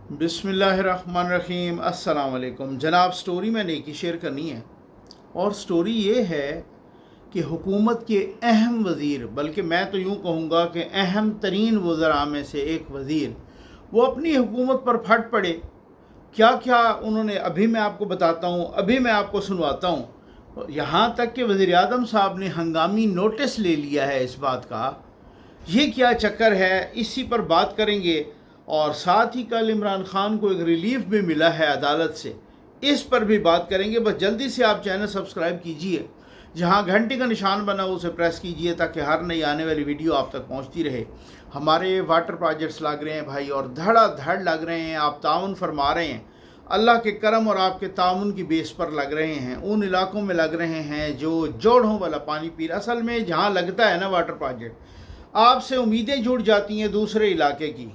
बिस्मिल्लाहिर्रहमानिर्रहीम। अस्सलाम वालेकुम जनाब। स्टोरी मैंने एक ही शेयर करनी है और स्टोरी ये है कि हुकूमत के अहम वज़ीर, बल्कि मैं तो यूँ कहूँगा कि अहम तरीन वज़रा में से एक वज़ीर, वो अपनी हुकूमत पर फट पड़े। क्या क्या उन्होंने, अभी मैं आपको बताता हूँ, अभी मैं आपको सुनवाता हूँ। यहाँ तक कि वज़ीर आज़म साहब ने हंगामी नोटिस ले लिया है इस बात का। ये क्या चक्कर है, इसी पर बात करेंगे। और साथ ही कल इमरान खान को एक रिलीफ भी मिला है अदालत से, इस पर भी बात करेंगे। बस जल्दी से आप चैनल सब्सक्राइब कीजिए, जहां घंटी का निशान बना उसे प्रेस कीजिए ताकि हर नई आने वाली वीडियो आप तक पहुंचती रहे। हमारे वाटर प्रोजेक्ट्स लग रहे हैं भाई, और धड़ाधड़ लग रहे हैं। आप ताउन फरमा रहे हैं, अल्लाह के करम और आपके ताउन की बेस पर लग रहे हैं। उन इलाकों में लग रहे हैं जो जोड़ों वाला पानी पी रहा। असल में जहाँ लगता है ना वाटर प्रोजेक्ट, आपसे उम्मीदें जुड़ जाती हैं दूसरे इलाके की।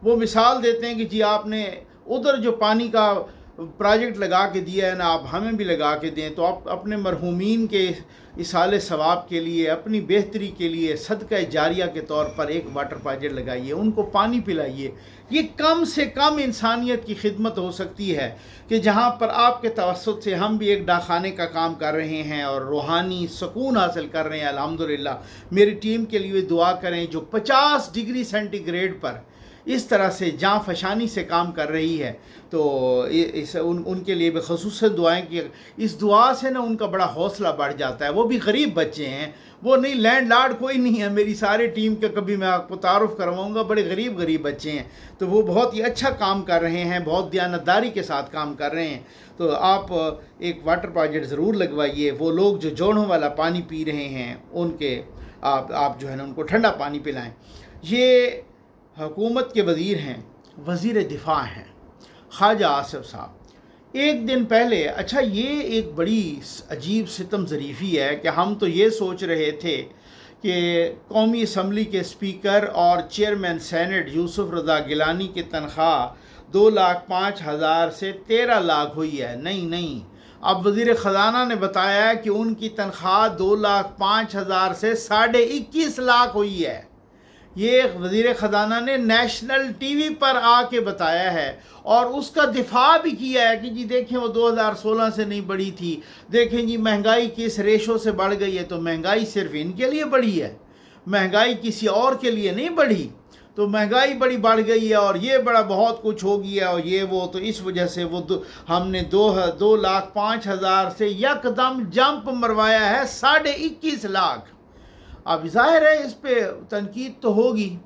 वो मिसाल देते हैं कि जी आपने उधर जो पानी का प्रोजेक्ट लगा के दिया है ना, आप हमें भी लगा के दें, तो आप अपने मरहूमीन के इसाले सवाब के लिए, अपनी बेहतरी के लिए, सदका जारिया के तौर पर एक वाटर प्रोजेक्ट लगाइए, उनको पानी पिलाइए। ये कम से कम इंसानियत की खिदमत हो सकती है कि जहाँ पर आपके तवस्सुत से हम भी एक डाखाने का काम कर रहे हैं और रूहानी सुकून हासिल कर रहे हैं अल्हम्दुलिल्लाह। मेरी टीम के लिए दुआ करें जो 50 डिग्री सेंटीग्रेड पर इस तरह से जाँ फशानी से काम कर रही है। तो उनके लिए भी ख़ुसूसन दुआएं कि इस दुआ से ना उनका बड़ा हौसला बढ़ जाता है। वो भी गरीब बच्चे हैं, वो नहीं लैंडलॉर्ड कोई नहीं है। मेरी सारी टीम के कभी मैं आपको तारुफ़ करवाऊँगा, बड़े गरीब बच्चे हैं। तो वो बहुत ही अच्छा काम कर रहे हैं, बहुत दयानतदारी के साथ काम कर रहे हैं। तो आप एक वाटर प्रोजेक्ट ज़रूर लगवाइए। वो लोग जो जोड़ों वाला पानी पी रहे हैं उनके आप जो है ना उनको ठंडा पानी पिलाएँ। ये हुकूमत के वज़ीर हैं, वज़ीर दिफा हैं ख्वाजा आसिफ साहब। एक दिन पहले, अच्छा ये एक बड़ी अजीब सितम ज़रीफ़ी है कि हम तो ये सोच रहे थे कि कौमी असम्बली के स्पीकर और चेयरमैन सेनेट यूसुफ रज़ा गिलानी की तनख्वाह 2,05,000 से 13 लाख हुई है। नहीं, अब वज़ीर ख़जाना ने बताया कि उनकी तनख्वाह 2,05,000 से 21.5 लाख हुई है। ये वज़ीर ख़जाना ने नेशनल टीवी पर आके बताया है और उसका दिफा भी किया है कि जी देखें वो 2016 से नहीं बढ़ी थी, देखें जी महंगाई किस रेशो से बढ़ गई है। तो महंगाई सिर्फ इनके लिए बढ़ी है, महंगाई किसी और के लिए नहीं बढ़ी। तो महंगाई बड़ी बढ़ गई है और ये बड़ा बहुत कुछ हो गया और ये वो, तो इस वजह से वो हमने 2,05,000 से यकदम जंप मरवाया है 21.5 लाख। अब ज़ाहिर है इस पे तनकीद तो होगी।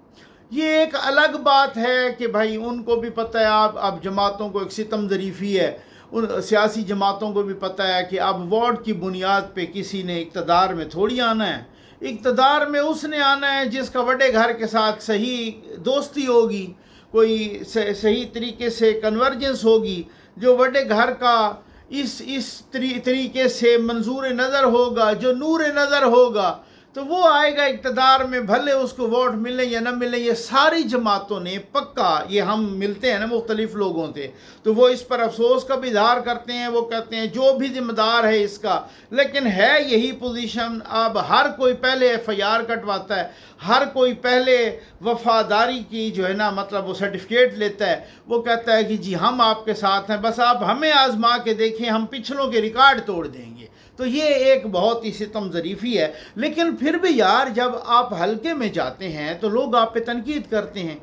ये एक अलग बात है कि भाई उनको भी पता है, अब जमातों को एक सितम ज़रीफ़ी है, उन सियासी जमातों को भी पता है कि अब वोट की बुनियाद पे किसी ने इक़्तिदार में थोड़ी आना है। इक़्तिदार में उसने आना है जिसका बड़े घर के साथ सही दोस्ती होगी, कोई सही तरीके से कन्वर्जेंस होगी, जो बड़े घर का इस तरीके से मंजूर नज़र होगा, जो नूर नज़र होगा, तो वो आएगा इक़्तिदार में, भले उसको वोट मिले या ना मिले। ये सारी जमातों ने पक्का, ये हम मिलते हैं ना मुख्तलिफ़ लोगों से, तो वो इस पर अफसोस का भी इज़हार करते हैं। वो कहते हैं जो भी ज़िम्मेदार है इसका, लेकिन है यही पोजीशन। अब हर कोई पहले FIR कटवाता है, हर कोई पहले वफादारी की जो है ना मतलब वो सर्टिफिकेट लेता है। वो कहता है कि जी हम आपके साथ हैं, बस आप हमें आजमा के देखें, हम पिछलों के रिकॉर्ड तोड़ देंगे। तो ये एक बहुत ही सितम ज़रीफ़ी है। लेकिन फिर भी यार, जब आप हल्के में जाते हैं तो लोग आप पे तनकीद करते हैं।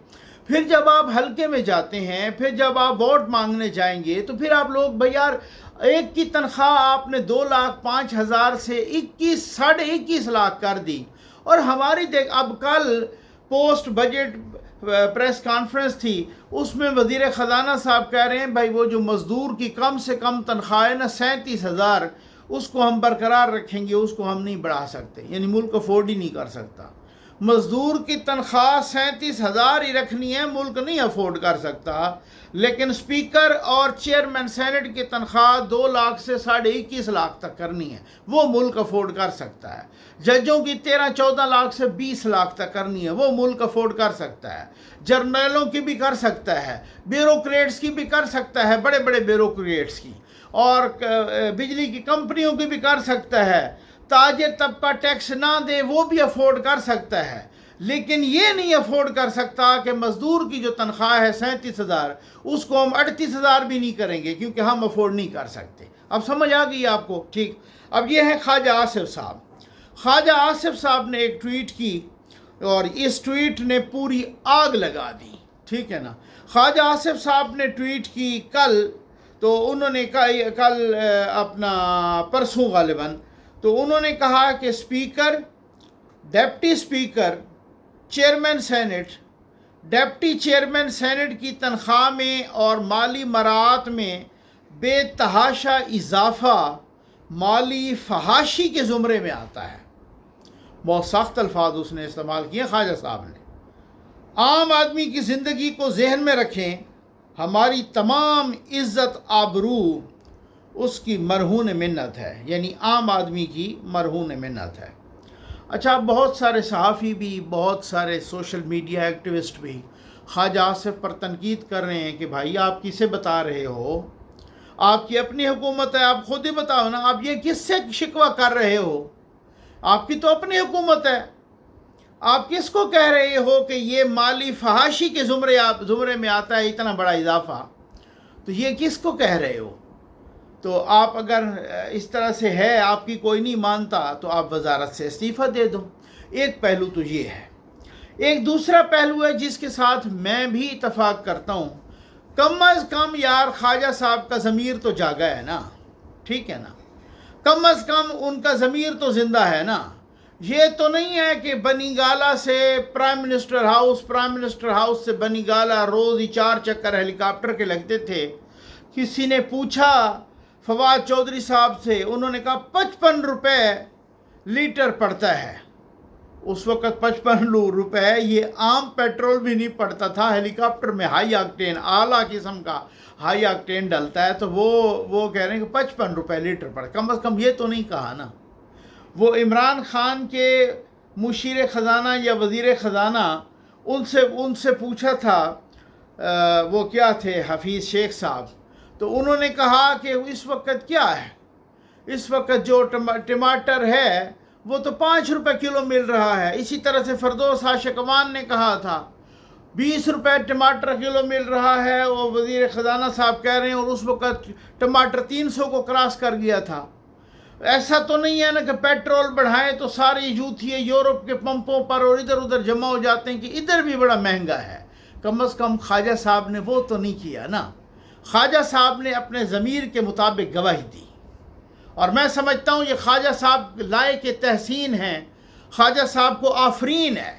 फिर जब आप हल्के में जाते हैं, फिर जब आप वोट मांगने जाएंगे, तो फिर आप लोग भाई यार, एक की तनख्वाह आपने 2,05,000 से 21 लाख कर दी। और हमारी देख, अब कल पोस्ट बजट प्रेस कॉन्फ्रेंस थी, उसमें वज़ीर ख़जाना साहब कह रहे हैं भाई वो जो मज़दूर की कम से कम तनख्वाह है ना 37,000, उसको हम बरकरार रखेंगे, उसको हम नहीं बढ़ा सकते। यानी मुल्क अफोर्ड ही नहीं कर सकता। मज़दूर की तनख्वाह 37,000 ही रखनी है, मुल्क नहीं अफोर्ड कर सकता। लेकिन स्पीकर और चेयरमैन सेनेट की तनख्वाह 2 लाख से 21.5 लाख तक करनी है, वो मुल्क अफोर्ड कर सकता है। जजों की 13-14 लाख से 20 लाख तक करनी है, वो मुल्क अफोर्ड कर सकता है। जर्नलों की भी कर सकता है, ब्यूरोक्रेट्स की भी कर सकता है, बड़े बड़े ब्यूरोक्रेट्स की, और बिजली की कंपनियों की भी कर सकता है। ताजिर तबका टैक्स ना दे वो भी अफोर्ड कर सकता है। لیکن یہ نہیں افورڈ کر سکتا کہ مزدور کی جو تنخواہ ہے 37,000 اس کو ہم 38,000 بھی نہیں کریں گے کیونکہ ہم افورڈ نہیں کر سکتے۔ اب سمجھ آ گئی آپ کو؟ ٹھیک۔ اب یہ ہے خواجہ آصف صاحب۔ خواجہ آصف صاحب نے ایک ٹویٹ کی اور اس ٹویٹ نے پوری آگ لگا دی، ٹھیک ہے نا۔ خواجہ آصف صاحب نے ٹویٹ کی کل، تو انہوں نے کل اپنا پرسوں غالباً، تو انہوں نے کہا کہ speaker, deputy speaker, chairman senate, deputy chairman senate کی تنخواہ میں اور مالی مراعات میں بے تحاشا اضافہ مالی فحاشی کے زمرے میں آتا ہے۔ بہت سخت الفاظ اس نے استعمال کیے خواجہ صاحب نے۔ عام آدمی کی زندگی کو ذہن میں رکھیں، ہماری تمام عزت آبرو اس کی مرہون منت ہے، یعنی عام آدمی کی مرہون منت ہے۔ اچھا، بہت سارے صحافی بھی، بہت سارے سوشل میڈیا ایکٹیوسٹ بھی خواجہ آصف پر تنقید کر رہے ہیں کہ بھائی آپ کسے بتا رہے ہو؟ آپ کی اپنی حکومت ہے، آپ خود ہی بتاؤ نا، آپ یہ کس سے شکوہ کر رہے ہو؟ آپ کی تو اپنی حکومت ہے، آپ کس کو کہہ رہے ہو کہ یہ مالی فحاشی کے زمرے میں آتا ہے اتنا بڑا اضافہ؟ تو یہ کس کو کہہ رہے ہو؟ تو آپ اگر اس طرح سے ہے، آپ کی کوئی نہیں مانتا، تو آپ وزارت سے استعفیٰ دے دو۔ ایک پہلو تو یہ ہے۔ ایک دوسرا پہلو ہے جس کے ساتھ میں بھی اتفاق کرتا ہوں، کم از کم یار خواجہ صاحب کا ضمیر تو جاگا ہے نا، ٹھیک ہے نا، کم از کم ان کا ضمیر تو زندہ ہے نا۔ یہ تو نہیں ہے کہ بنی گالہ سے پرائم منسٹر ہاؤس سے بنی گالہ روز ہی 4 چکر ہیلی کاپٹر کے لگتے تھے۔ کسی نے پوچھا فواد چودھری صاحب سے، انہوں نے کہا 55 روپے لیٹر پڑتا ہے۔ اس وقت 55 روپے یہ عام پیٹرول بھی نہیں پڑتا تھا، ہیلی کاپٹر میں ہائی آکٹین، اعلیٰ قسم کا ہائی آکٹین ڈلتا ہے، تو وہ کہہ رہے ہیں کہ 55 روپے لیٹر پڑتا۔ کم از کم یہ تو نہیں کہا نا۔ وہ عمران خان کے مشیر خزانہ یا وزیر خزانہ، ان سے پوچھا تھا، وہ کیا تھے، حفیظ شیخ صاحب، تو انہوں نے کہا کہ اس وقت کیا ہے، اس وقت جو ٹماٹر ہے وہ تو 5 روپے کلو مل رہا ہے۔ اسی طرح سے فردوس عاشقوان نے کہا تھا 20 روپے ٹماٹر کلو مل رہا ہے، اور وزیر خزانہ صاحب کہہ رہے ہیں، اور اس وقت ٹماٹر 300 کو کراس کر گیا تھا۔ ایسا تو نہیں ہے نا کہ پیٹرول بڑھائیں تو سارے یوتھیے یورپ کے پمپوں پر اور ادھر ادھر جمع ہو جاتے ہیں کہ ادھر بھی بڑا مہنگا ہے۔ کم از کم خواجہ صاحب نے وہ تو نہیں کیا نا۔ خواجہ صاحب نے اپنے ضمیر کے مطابق گواہی دی، اور میں سمجھتا ہوں یہ خواجہ صاحب لائق تحسین ہیں، خواجہ صاحب کو آفرین ہے،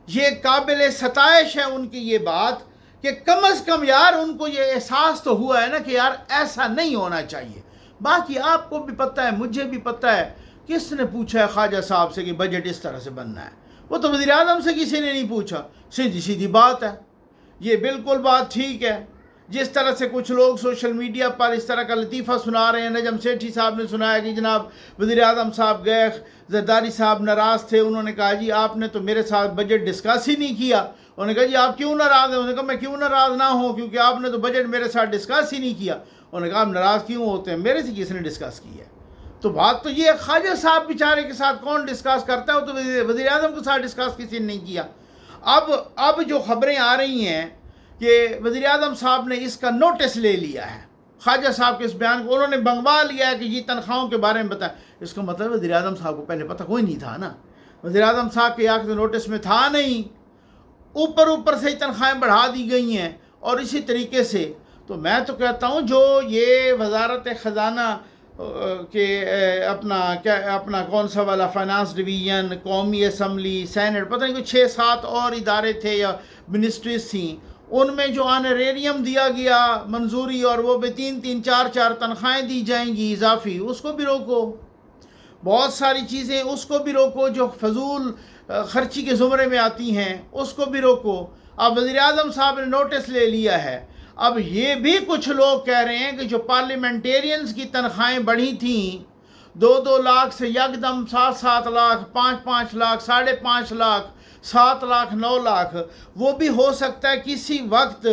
یہ قابل ستائش ہے ان کی یہ بات کہ کم از کم یار ان کو یہ احساس تو ہوا ہے نا کہ یار ایسا نہیں ہونا چاہیے۔ باقی آپ کو بھی پتہ ہے، مجھے بھی پتہ ہے، کس نے پوچھا ہے خواجہ صاحب سے کہ بجٹ اس طرح سے بننا ہے؟ وہ تو وزیر اعظم سے کسی نے نہیں پوچھا۔ سیدھی بات ہے، یہ بالکل بات ٹھیک ہے۔ جس طرح سے کچھ لوگ سوشل میڈیا پر اس طرح کا لطیفہ سنا رہے ہیں، نجم سیٹھی صاحب نے سنایا کہ جناب وزیر اعظم صاحب گئے، زرداری صاحب ناراض تھے، انہوں نے کہا جی آپ نے تو میرے ساتھ بجٹ ڈسکس ہی نہیں کیا۔ انہوں نے کہا جی آپ کیوں ناراض ہیں؟ انہوں نے کہا میں کیوں ناراض نہ ہوں، کیونکہ آپ نے تو بجٹ میرے ساتھ ڈسکس ہی نہیں کیا۔ انہوں نے کہا آپ ناراض کیوں ہوتے ہیں، میرے سے کس نے ڈسکس کی ہے؟ تو بات تو یہ ہے، خواجہ صاحب بیچارے کے ساتھ کون ڈسکس کرتا ہے؟ وہ تو وزیر اعظم کے ساتھ ڈسکس کسی نے نہیں کیا۔ اب جو خبریں آ رہی ہیں کہ وزیر اعظم صاحب نے اس کا نوٹس لے لیا ہے، خواجہ صاحب کے اس بیان کو انہوں نے منگوا لیا ہے کہ یہ تنخواہوں کے بارے میں بتائیں۔ اس کا مطلب وزیر اعظم صاحب کو پہلے پتہ کوئی نہیں تھا نا، وزیر اعظم صاحب کے یہاں نوٹس میں تھا نہیں، اوپر سے ہی تنخواہیں بڑھا دی گئی ہیں۔ اور اسی طریقے سے تو میں تو کہتا ہوں جو یہ وزارت خزانہ کہ اپنا کون سا والا فائنانس ڈویژن، قومی اسمبلی، سینٹ، پتہ نہیں کوئی 6-7 اور ادارے تھے یا منسٹریز تھیں، ان میں جو آنریریم دیا گیا منظوری، اور وہ بھی 3-3 4-4 تنخواہیں دی جائیں گی اضافی، اس کو بھی روکو۔ بہت ساری چیزیں اس کو بھی روکو جو فضول خرچی کے زمرے میں آتی ہیں، اس کو بھی روکو۔ اب وزیر اعظم صاحب نے نوٹس لے لیا ہے۔ اب یہ بھی کچھ لوگ کہہ رہے ہیں کہ جو پارلیمنٹیرینز کی تنخواہیں بڑھی تھیں 2-2 لاکھ سے یکدم 7-7 لاکھ، 5-5 لاکھ، 5.5 لاکھ، 7 لاکھ، 9 لاکھ، وہ بھی ہو سکتا ہے کسی وقت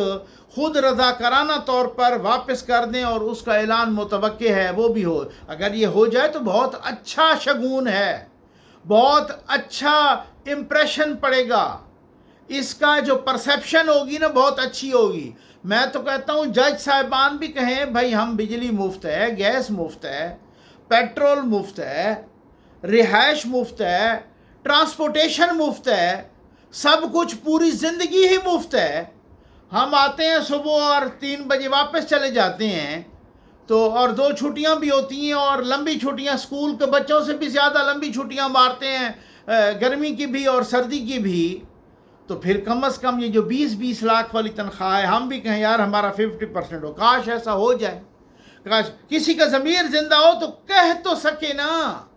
خود رضاکارانہ طور پر واپس کر دیں، اور اس کا اعلان متوقع ہے، وہ بھی ہو۔ اگر یہ ہو جائے تو بہت اچھا شگون ہے، بہت اچھا इम्प्रेशन पड़ेगा, इसका जो परसेप्शन होगी ना बहुत अच्छी होगी। मैं तो कहता हूँ जज साहिबान भी कहें भाई हम बिजली मुफ्त है, गैस मुफ्त है, पेट्रोल मुफ्त है, रिहाइश मुफ्त है, ट्रांसपोर्टेशन मुफ्त है, सब कुछ पूरी ज़िंदगी ही मुफ्त है। हम आते हैं सुबह और 3 बजे वापस चले जाते हैं, तो और 2 छुट्टियां भी होती हैं, और लंबी छुट्टियां, स्कूल के बच्चों से भी ज़्यादा लंबी छुट्टियां मारते हैं, गर्मी की भी और सर्दी की भी। तो फिर कम से कम ये जो 20-20 लाख वाली तनख्वाह है, हम भी कहें यार हमारा 50% हो, काश ऐसा हो जाए, काश किसी का ज़मीर ज़िंदा हो तो कह तो सके ना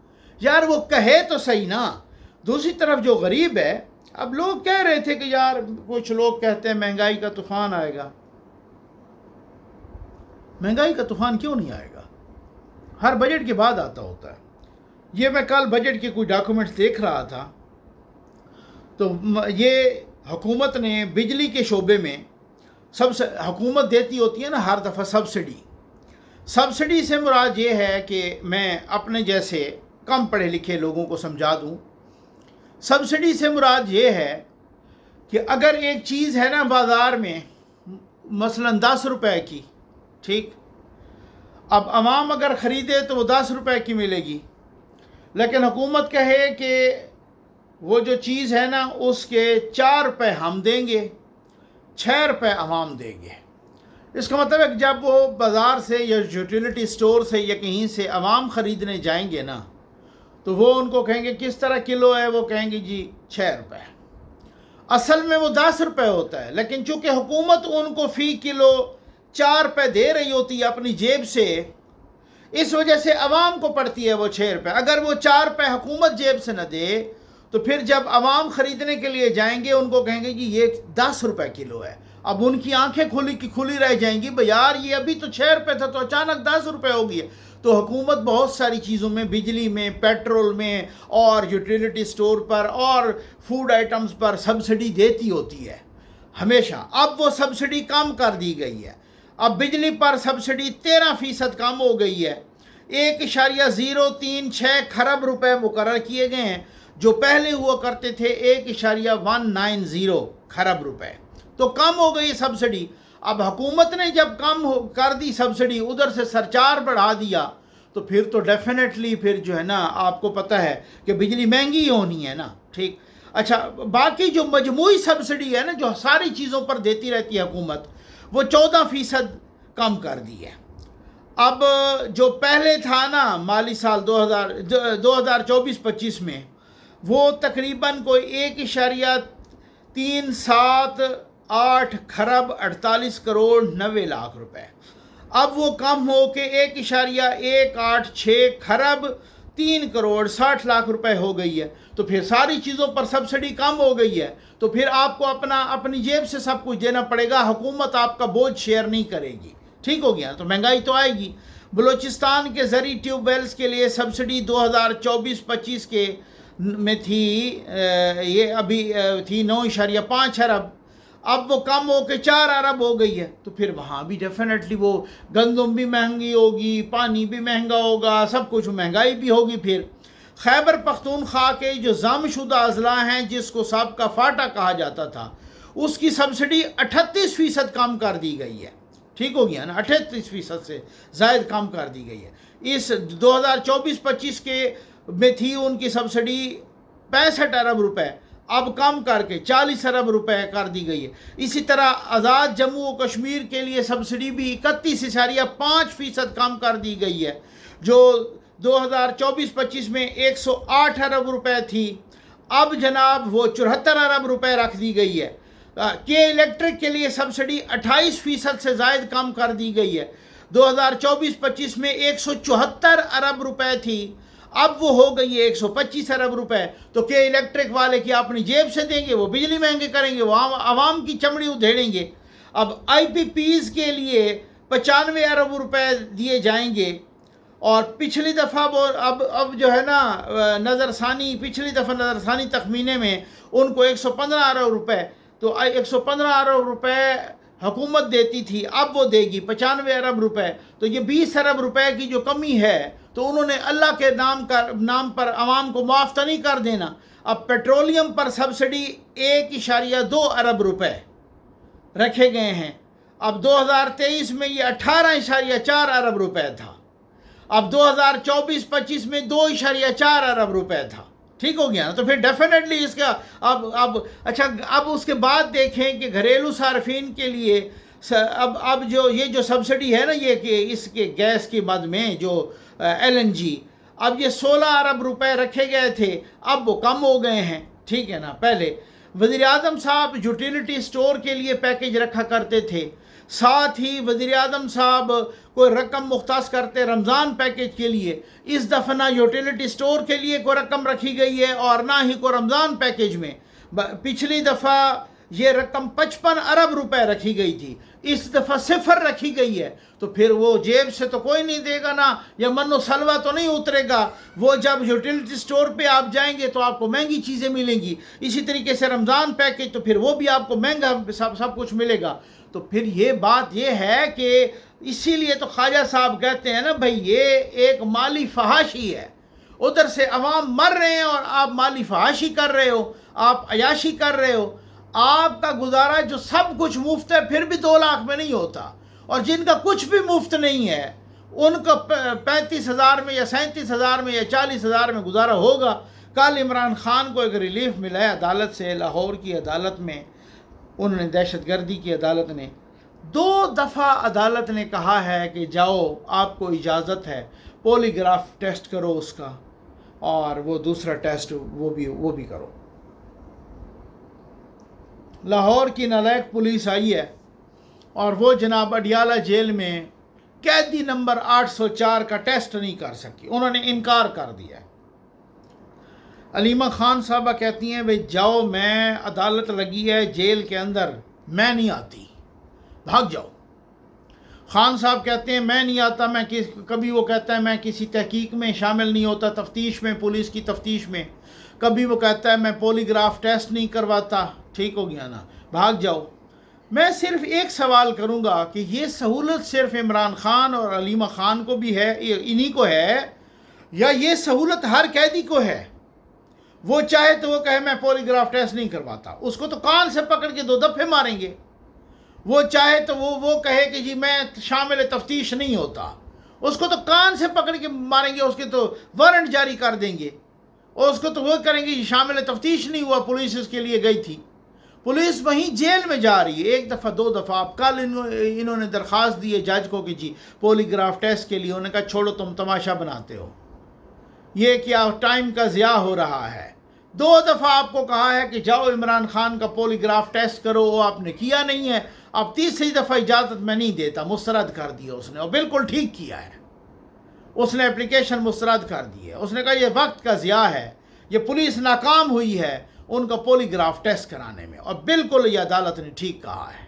यार, वो कहे तो सही ना। दूसरी तरफ जो गरीब है, अब लोग कह रहे थे कि यार कुछ लोग कहते हैं महंगाई का तूफ़ान आएगा। महंगाई का तूफ़ान क्यों नहीं आएगा? हर बजट के बाद आता होता है। ये मैं कल बजट के कोई डॉक्यूमेंट्स देख रहा था, तो ये हुकूमत ने बिजली के शोबे में सबसे, हुकूमत देती होती है ना हर दफ़ा सब्सिडी से मुराद ये है कि मैं अपने जैसे कम पढ़े लिखे लोगों को समझा दूं। सब्सिडी से मुराद ये है कि अगर एक चीज़ है ना बाज़ार में मसलन 10 रुपए की, ठीक, अब आवाम अगर ख़रीदे तो वो 10 रुपए की मिलेगी, लेकिन हुकूमत कहे कि वो जो चीज़ है ना उसके 4 रुपए हम देंगे, 6 रुपए आवाम देंगे। इसका मतलब है कि जब वो बाज़ार से या यूटिलिटी स्टोर से या कहीं से आवाम ख़रीदने जाएंगे ना, तो वो उनको कहेंगे किस तरह किलो है, वो कहेंगे जी 6 रुपए। असल में वो 10 रुपए होता है, लेकिन चूँकि हुकूमत उनको फ़ी किलो 4 रुपए दे रही होती है अपनी जेब से, इस वजह से आवाम को पड़ती है वो 6 रुपए। अगर वो 4 रुपए हुकूमत जेब से न दे, तो फिर जब आवाम ख़रीदने के लिए जाएंगे उनको कहेंगे जी ये 10 रुपए किलो है। अब उनकी आंखें खुली रह जाएंगी, भाई यार ये अभी तो 6 रुपए था, तो अचानक 10 रुपए हो गई। तो हुकूमत बहुत सारी चीज़ों में, बिजली में, पेट्रोल में और यूटिलिटी स्टोर पर और फूड आइटम्स पर सब्सिडी देती होती है हमेशा। अब वो सब्सिडी कम कर दी गई है। अब बिजली पर सब्सिडी 13% कम हो गई है। 1.036 खरब रुपए मुकर्रर किए गए हैं, जो पहले हुआ करते थे 1.190 खरब रुपए। तो कम हो गई सब्सिडी। अब हुकूमत ने जब कम कर दी सब्सिडी, उधर से सरचार्ज बढ़ा दिया, तो फिर तो डेफिनेटली फिर जो है ना, आपको पता है कि बिजली महंगी होनी है ना, ठीक। अच्छा, बाकी जो मजमूई सब्सिडी है ना, जो सारी चीज़ों पर देती रहती है हुकूमत, वो 14% कम कर दी है। अब जो पहले था ना माली साल 2024-25 में, वो तकरीबन कोई 1.378 खरब 48 करोड़ 90 लाख रुपए। अब वो कम हो के 1.186 खरब 3 करोड़ 60 लाख रुपए हो गई है। तो फिर सारी चीज़ों पर सब्सिडी कम हो गई है, तो फिर आपको अपनी जेब से सब कुछ देना पड़ेगा, हुकूमत आपका बोझ शेयर नहीं करेगी। ठीक हो गया, तो महंगाई तो आएगी। बलूचिस्तान के ज़री ट्यूबवेल्स के लिए सब्सिडी 2024-25 के में थी, ये अभी थी 9.5 अरब, अब वो कम हो के 4 अरब हो गई है। तो फिर वहाँ भी डेफिनेटली वो गंदम भी महंगी होगी, पानी भी महंगा होगा, सब कुछ महंगाई भी होगी। फिर खैबर पख्तूनख्वा के जो ज़ामशुदा अजला हैं, जिसको साबका फाटा कहा जाता था, उसकी सब्सिडी 38% कम कर दी गई है। ठीक हो गया ना, 38% से ज़ायद कम कर दी गई है। इस 2024-25 के में थी उनकी सब्सिडी 65 अरब रुपए, अब कम करके 40 अरब रुपए कर दी गई है। इसी तरह आज़ाद जम्मू और कश्मीर के लिए सब्सिडी भी 31.5% कम कर दी गई है, जो 2024-25 में 108 अरब रुपए थी, अब जनाब वो 74 अरब रुपए रख दी गई है। के इलेक्ट्रिक के लिए सब्सिडी 28% से ज़ायद कम कर दी गई है। 2024-25 में 174 अरब रुपए थी, अब वो हो गई है 125 अरब रुपए। तो के इलेक्ट्रिक वाले क्या अपनी जेब से देंगे? वो बिजली महंगे करेंगे, वो आवाम की चमड़ी उधेड़ेंगे। अब IPPs के लिए 95 अरब रुपए दिए जाएंगे, और पिछली दफ़ा वो अब जो है ना पिछली दफ़ा नज़रसानी तखमीने में उनको 115 अरब रुपए, तो 115 अरब रुपए हुकूमत देती थी, अब वो देगी 95 अरब रुपए। तो ये 20 अरब रुपए की जो कमी है, तो उन्होंने अल्लाह के नाम पर आवाम को मुआफ़ तो नहीं कर देना। अब पेट्रोलियम पर सब्सिडी 1.2 अरब रुपए रखे गए हैं। अब 2023 में ये 18.4 अरब रुपए था। अब 2024-25 में 2.4 अरब रुपए था। ठीक हो गया ना? तो फिर डेफिनेटली इसका अब अच्छा, अब उसके बाद देखें कि घरेलू सार्फिन के लिए अब जो सब्सिडी है ना, ये कि इसके गैस की मद में जो LNG, अब ये 16 अरब रुपए रखे गए थे, अब वो कम हो गए हैं। ठीक है ना? पहले वज़ीर आज़म साहब यूटिलिटी स्टोर के लिए पैकेज रखा करते थे, साथ ही वज़ीर आज़म साहब कोई रकम मुख्तस करते रमज़ान पैकेज के लिए। इस दफ़ा ना यूटिलिटी स्टोर के लिए कोई रकम रखी गई है और ना ही कोई रमज़ान पैकेज में। पिछली दफ़ा ये रकम 55 अरब रुपए रखी गई थी, इस दफ़ा 0 रखी गई है। तो फिर वो जेब से तो कोई नहीं देगा ना, या मन्नो सलवा तो नहीं उतरेगा। वो जब यूटिलिटी स्टोर पे आप जाएंगे तो आपको महंगी चीज़ें मिलेंगी। इसी तरीके से रमज़ान पैकेज, तो फिर वो भी आपको महंगा सब कुछ मिलेगा। तो फिर ये बात ये है कि इसीलिए तो ख्वाजा साहब कहते हैं ना भाई, ये एक माली फहाशी है। उधर से अवाम मर रहे हैं और आप माली फहाशी कर रहे हो, आप अयाशी कर रहे हो। आपका गुजारा जो सब कुछ मुफ्त है फिर भी 2 लाख में नहीं होता, और जिनका कुछ भी मुफ्त नहीं है उनका 35,000 में या 37,000 में या 40,000 में गुजारा होगा। कल इमरान खान को एक रिलीफ मिला है अदालत से, लाहौर की अदालत में। उन्होंने दहशतगर्दी की अदालत ने 2 दफ़ा अदालत ने कहा है कि जाओ, आपको इजाज़त है, पॉलीग्राफ टेस्ट करो उसका, और वो दूसरा टेस्ट वो भी करो। लाहौर की नालायक पुलिस आई है और वो जनाब अडियाला जेल में कैदी नंबर 804 का टेस्ट नहीं कर सकी, उन्होंने इनकार कर दिया है। अलीमा खान साहबा कहती हैं भाई जाओ, मैं अदालत लगी है जेल के अंदर, मैं नहीं आती, भाग जाओ। खान साहब कहते हैं मैं नहीं आता, कभी वो कहता है मैं किसी तहकीक में शामिल नहीं होता, तफ्तीश में, पुलिस की तफ्तीश में। कभी वो कहता है मैं पॉलीग्राफ टेस्ट नहीं करवाता। ठीक हो गया ना? भाग जाओ। मैं सिर्फ एक सवाल करूंगा कि ये सहूलत सिर्फ इमरान खान और अलीमा खान को भी है, इन्हीं को है, या ये सहूलत हर कैदी को है? वो चाहे तो वो कहे मैं पॉलीग्राफ टेस्ट नहीं करवाता, उसको तो कान से पकड़ के 2 दफ़े मारेंगे। वो चाहे तो वो कहे कि जी मैं शामिल तफ्तीश नहीं होता, उसको तो कान से पकड़ के मारेंगे, उसके तो वारंट जारी कर देंगे, और उसको तो वो करेंगे कि शामिल तफ्तीश नहीं हुआ, पुलिस इसके लिए गई थी। पुलिस वहीं जेल में जा रही है 1 दफ़ा 2 दफ़ा। अब कल इन्होंने दरख्वास्त दी है जज को कि जी पॉलीग्राफ टेस्ट के लिए। उन्होंने कहा छोड़ो, तुम तमाशा बनाते हो, ये क्या टाइम का ज़िया हो रहा है। 2 दफ़ा आपको कहा है कि जाओ इमरान खान का पॉलीग्राफ टेस्ट करो, वो आपने किया नहीं है। अब 3री दफ़ा इजाज़त मैं नहीं देता, मुस्तरद कर दिया उसने, और बिल्कुल ठीक किया है। उसने एप्लीकेशन मुस्तरद कर दी है। उसने कहा ये वक्त का ज़िया है, ये पुलिस नाकाम हुई है उनका पॉलीग्राफ टेस्ट कराने में, और बिल्कुल ये अदालत ने ठीक कहा है।